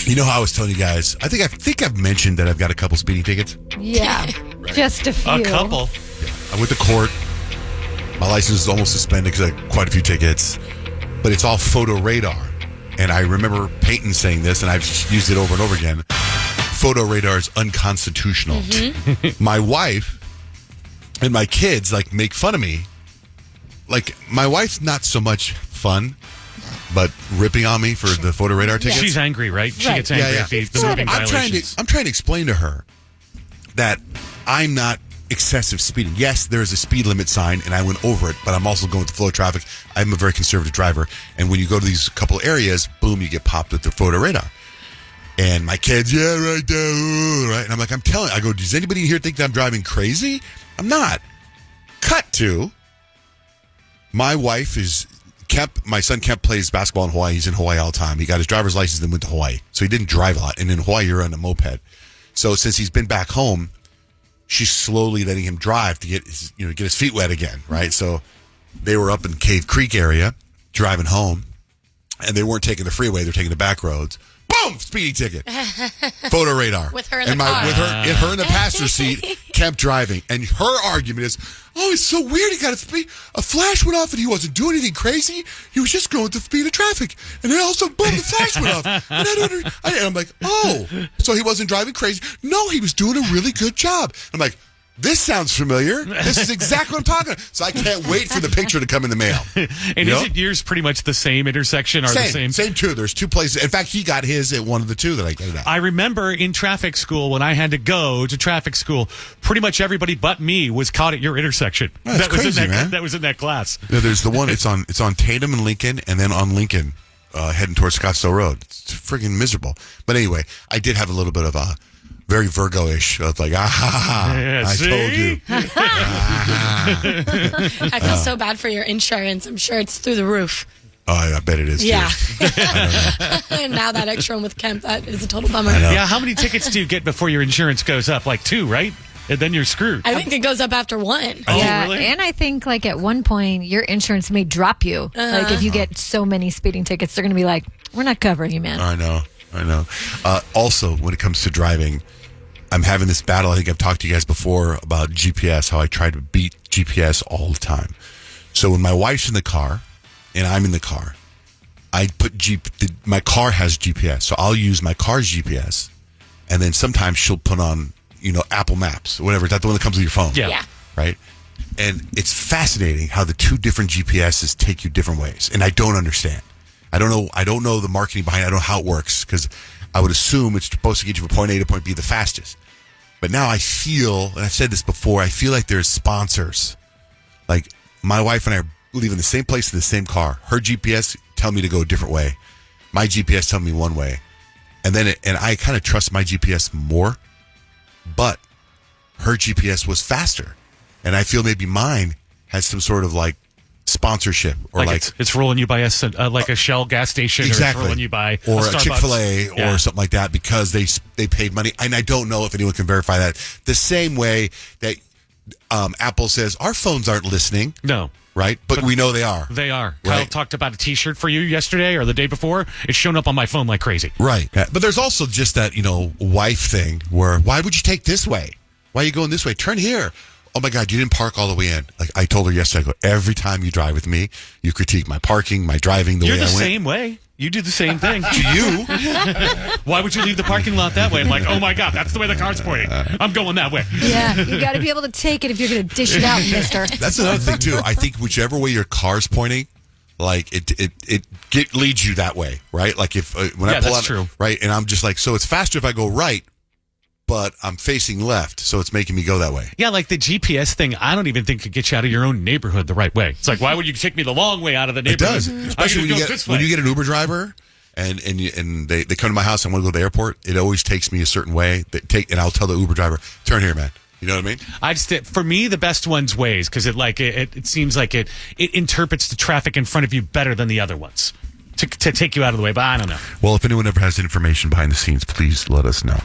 You know how I was telling you guys, I think I've mentioned that I've got a couple speeding tickets. Yeah, just a few. A couple. Yeah. I went to court. My license is almost suspended because I had quite a few tickets. But it's all photo radar. And I remember Peyton saying this, and I've used it over and over again. Photo radar is unconstitutional. Mm-hmm. My wife and my kids make fun of me. Like, my wife's not so much fun, but ripping on me for the photo radar tickets. She's angry, right? She gets angry at the moving violations. I'm trying to explain to her that I'm not excessive speeding. Yes, there is a speed limit sign, and I went over it, but I'm also going with the flow of traffic. I'm a very conservative driver, and when you go to these couple areas, boom, you get popped with the photo radar. And my kids, yeah, right there, ooh, right? And I'm like, I go, does anybody here think that I'm driving crazy? I'm not. Cut to, my wife my son Kemp plays basketball in Hawaii. He's in Hawaii all the time. He got his driver's license and went to Hawaii. So he didn't drive a lot. And in Hawaii, you're on a moped. So since he's been back home, she's slowly letting him drive to get his feet wet again, right? So they were up in Cave Creek area driving home, and they weren't taking the freeway. They're taking the back roads. Boom! Speeding ticket. Photo radar. With her in the car. With her in the passenger seat, kept driving. And her argument is, oh, it's so weird. He got a flash went off and he wasn't doing anything crazy. He was just going at the speed of traffic. And then also, boom, the flash went off. And I'm like, oh, so he wasn't driving crazy? No, he was doing a really good job. I'm like, this sounds familiar. This is exactly what I'm talking about. So I can't wait for the picture to come in the mail. And is it yours pretty much the same intersection? Or the same? Same two. There's two places. In fact, he got his at one of the two that I got it at. I remember in traffic school when I had to go to traffic school, pretty much everybody but me was caught at your intersection. That's crazy, man. That was in that class. No, there's the one. It's on Tatum and Lincoln, and then on Lincoln, heading towards Scottsdale Road. It's freaking miserable. But anyway, I did have a little bit of a very Virgo-ish. Of like, I told you. I feel so bad for your insurance. I'm sure it's through the roof. Oh, I bet it is, too. Yeah. I don't know. And now that extra one with Kemp, that is a total bummer. Yeah, how many tickets do you get before your insurance goes up? Like 2, right? And then you're screwed. I think it goes up after 1. Oh, yeah, really? and I think at one point your insurance may drop you. Like if you get so many speeding tickets, they're going to be like, "We're not covering you, man." I know. Also, when it comes to driving, I'm having this battle. I think I've talked to you guys before about GPS, how I try to beat GPS all the time. So when my wife's in the car and I'm in the car, I put my car has GPS. So I'll use my car's GPS, and then sometimes she'll put on, Apple Maps or whatever. Is that the one that comes with your phone? Yeah. Right? And it's fascinating how the two different GPSs take you different ways. And I don't understand. I don't know the marketing behind it. I don't know how it works, because I would assume it's supposed to get you from point A to point B the fastest. But now I feel, and I've said this before, I feel like there's sponsors. Like, my wife and I are leaving the same place in the same car. Her GPS tell me to go a different way. My GPS tell me one way. And I kind of trust my GPS more, but her GPS was faster. And I feel maybe mine has some sort of sponsorship, or it's rolling you by a Shell gas station, exactly, or it's rolling you by or a Chick-fil-A or something like that, because they paid money. And I don't know if anyone can verify that. The same way that Apple says our phones aren't listening. No. Right? But we know they are. They are. Right? Kyle talked about a T-shirt for you yesterday or the day before. It's shown up on my phone like crazy. Right. Yeah. But there's also just that, wife thing where, why would you take this way? Why are you going this way? Turn here. Oh, my God, you didn't park all the way in. Like I told her yesterday, I go, every time you drive with me, you critique my parking, my driving, the way I went. You're the same way. You do the same thing. To you. Why would you leave the parking lot that way? I'm like, oh, my God, that's the way the car's pointing. I'm going that way. Yeah, you got to be able to take it if you're going to dish it out, mister. That's another thing, too. I think whichever way your car's pointing, it leads you that way, right? Like when I pull out, true. Right, and I'm just like, so it's faster if I go right, but I'm facing left, so it's making me go that way. Yeah, like the GPS thing, I don't even think could get you out of your own neighborhood the right way. It's like, why would you take me the long way out of the neighborhood? It does, especially when you get an Uber driver and they come to my house and want to go to the airport. It always takes me a certain way. And I'll tell the Uber driver, turn here, man. You know what I mean? For me, the best one's Waze, because it seems like it interprets the traffic in front of you better than the other ones to take you out of the way. But I don't know. Well, if anyone ever has information behind the scenes, please let us know.